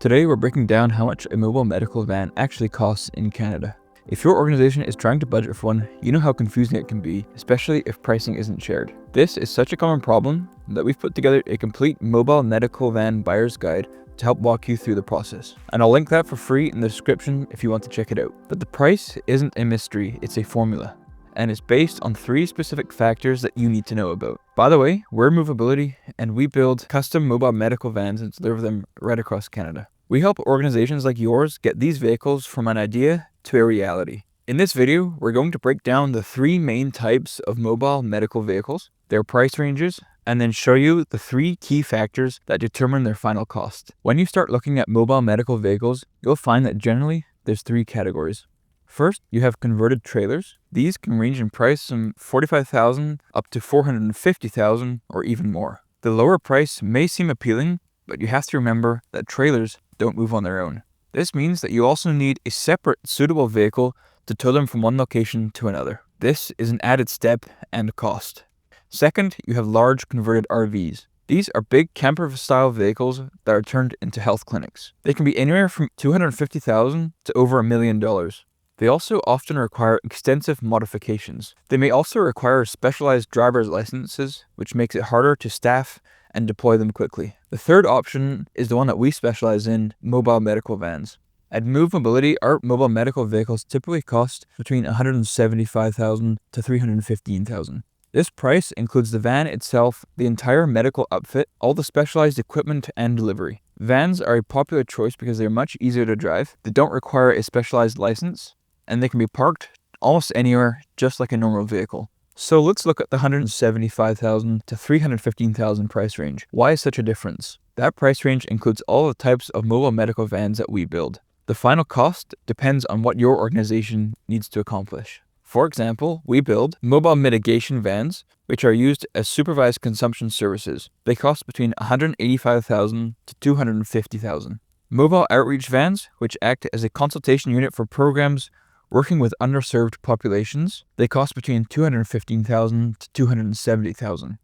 Today we're breaking down how much a mobile medical van actually costs in Canada. If your organization is trying to budget for one, you know how confusing it can be, especially if pricing isn't shared. This is such a common problem that we've put together a complete mobile medical van buyer's guide to help walk you through the process. And I'll link that for free in the description if you want to check it out. But the price isn't a mystery, it's a formula. And it's based on 3 specific factors that you need to know about. By the way, we're MoveMobility, and we build custom mobile medical vans and deliver them right across Canada. We help organizations like yours get these vehicles from an idea to a reality. In this video, we're going to break down the 3 main types of mobile medical vehicles, their price ranges, and then show you the 3 key factors that determine their final cost. When you start looking at mobile medical vehicles, you'll find that generally there's 3 categories. First, you have converted trailers. These can range in price from $45,000 up to $450,000 or even more. The lower price may seem appealing, but you have to remember that trailers don't move on their own. This means that you also need a separate suitable vehicle to tow them from one location to another. This is an added step and cost. Second, you have large converted RVs. These are big camper-style vehicles that are turned into health clinics. They can be anywhere from $250,000 to over $1 million. They also often require extensive modifications. They may also require specialized driver's licenses, which makes it harder to staff and deploy them quickly. The third option is the one that we specialize in, mobile medical vans. At MoveMobility, our mobile medical vehicles typically cost between $175,000 to $315,000. This price includes the van itself, the entire medical outfit, all the specialized equipment and delivery. Vans are a popular choice because they're much easier to drive, they don't require a specialized license, and they can be parked almost anywhere, just like a normal vehicle. So let's look at the $175,000 to $315,000 price range. Why is such a difference? That price range includes all the types of mobile medical vans that we build. The final cost depends on what your organization needs to accomplish. For example, we build mobile mitigation vans, which are used as supervised consumption services. They cost between $185,000 to $250,000. Mobile outreach vans, which act as a consultation unit for programs working with underserved populations, they cost between $215,000 to $270,000.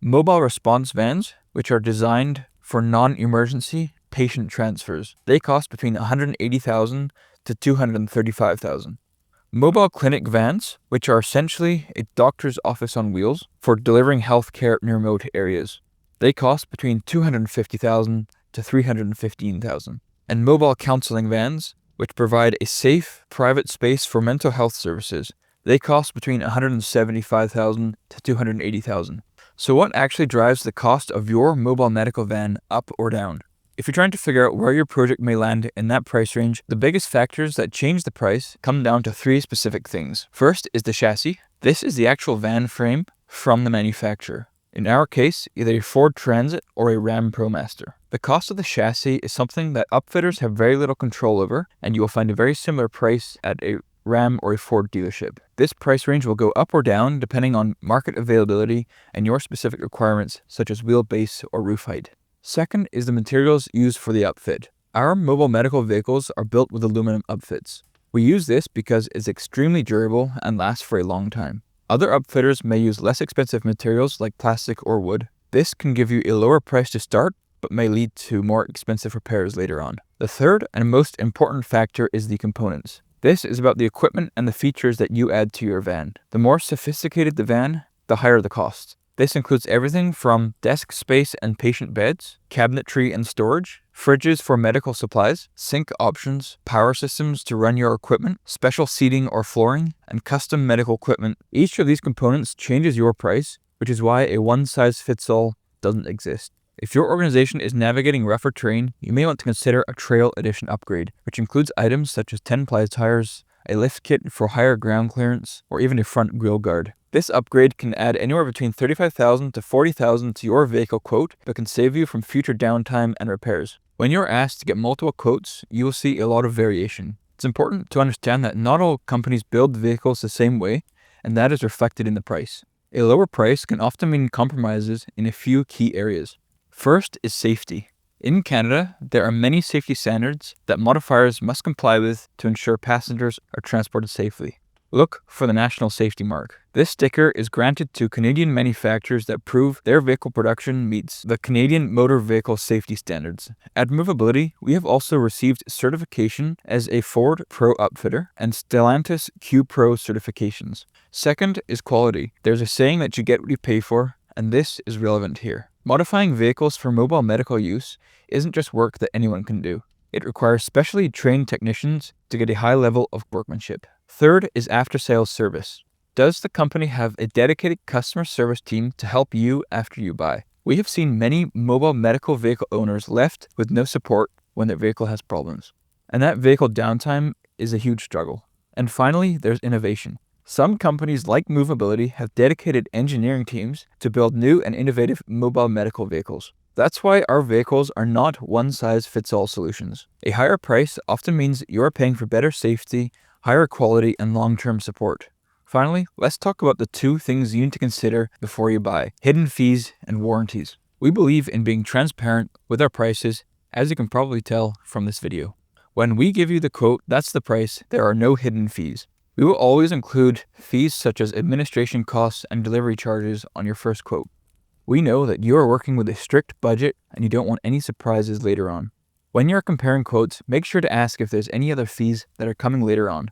Mobile response vans, which are designed for non-emergency patient transfers, they cost between $180,000 to $235,000. Mobile clinic vans, which are essentially a doctor's office on wheels for delivering healthcare in remote areas, they cost between $250,000 to $315,000. And mobile counseling vans, which provide a safe, private space for mental health services, they cost between $175,000 to $280,000. So what actually drives the cost of your mobile medical van up or down? If you're trying to figure out where your project may land in that price range, the biggest factors that change the price come down to 3 specific things. First is the chassis. This is the actual van frame from the manufacturer. In our case, either a Ford Transit or a Ram ProMaster. The cost of the chassis is something that upfitters have very little control over, and you will find a very similar price at a Ram or a Ford dealership. This price range will go up or down depending on market availability and your specific requirements, such as wheelbase or roof height. Second is the materials used for the upfit. Our mobile medical vehicles are built with aluminum upfits. We use this because it's extremely durable and lasts for a long time. Other upfitters may use less expensive materials like plastic or wood. This can give you a lower price to start, but may lead to more expensive repairs later on. The third and most important factor is the components. This is about the equipment and the features that you add to your van. The more sophisticated the van, the higher the cost. This includes everything from desk space and patient beds, cabinetry and storage, fridges for medical supplies, sink options, power systems to run your equipment, special seating or flooring, and custom medical equipment. Each of these components changes your price, which is why a one-size-fits-all doesn't exist. If your organization is navigating rougher terrain, you may want to consider a Trail Edition upgrade, which includes items such as 10-ply tires, a lift kit for higher ground clearance, or even a front grille guard. This upgrade can add anywhere between $35,000 to $40,000 to your vehicle quote, but can save you from future downtime and repairs. When you're asked to get multiple quotes, you will see a lot of variation. It's important to understand that not all companies build vehicles the same way, and that is reflected in the price. A lower price can often mean compromises in a few key areas. First is safety. In Canada, there are many safety standards that modifiers must comply with to ensure passengers are transported safely. look for the National Safety Mark. This sticker is granted to Canadian manufacturers that prove their vehicle production meets the Canadian Motor Vehicle Safety Standards. At MoveMobility, we have also received certification as a Ford Pro Upfitter and Stellantis Q Pro certifications. Second is quality. There's a saying that you get what you pay for, and this is relevant here. Modifying vehicles for mobile medical use isn't just work that anyone can do. It requires specially trained technicians to get a high level of workmanship. Third is after-sales service. Does the company have a dedicated customer service team to help you after you buy? We have seen many mobile medical vehicle owners left with no support when their vehicle has problems. And that vehicle downtime is a huge struggle. And finally, there's innovation. Some companies like MoveMobility have dedicated engineering teams to build new and innovative mobile medical vehicles. That's why our vehicles are not one-size-fits-all solutions. A higher price often means you're paying for better safety, higher quality, and long-term support. Finally, let's talk about the two things you need to consider before you buy: hidden fees and warranties. We believe in being transparent with our prices, as you can probably tell from this video. When we give you the quote, that's the price. There are no hidden fees. We will always include fees such as administration costs and delivery charges on your first quote. We know that you are working with a strict budget and you don't want any surprises later on. When you're comparing quotes, make sure to ask if there's any other fees that are coming later on.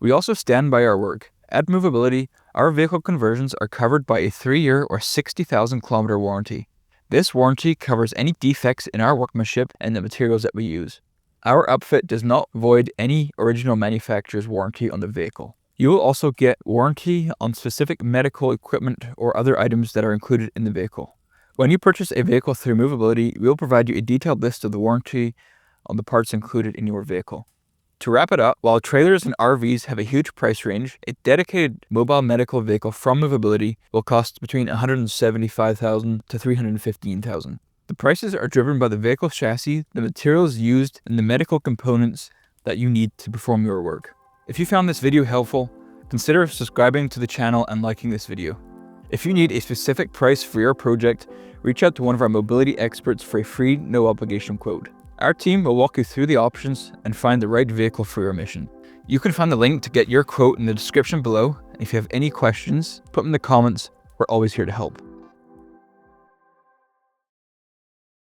We also stand by our work. At MoveMobility, our vehicle conversions are covered by a 3-year or 60,000 kilometer warranty. This warranty covers any defects in our workmanship and the materials that we use. Our upfit does not void any original manufacturer's warranty on the vehicle. You will also get warranty on specific medical equipment or other items that are included in the vehicle. When you purchase a vehicle through MoveMobility, we will provide you a detailed list of the warranty on the parts included in your vehicle. To wrap it up, while trailers and RVs have a huge price range, a dedicated mobile medical vehicle from MoveMobility will cost between $175,000 to $315,000. The prices are driven by the vehicle chassis, the materials used, and the medical components that you need to perform your work. If you found this video helpful, consider subscribing to the channel and liking this video. If you need a specific price for your project, reach out to one of our mobility experts for a free, no-obligation quote. Our team will walk you through the options and find the right vehicle for your mission. You can find the link to get your quote in the description below, and if you have any questions, put them in the comments. We're always here to help.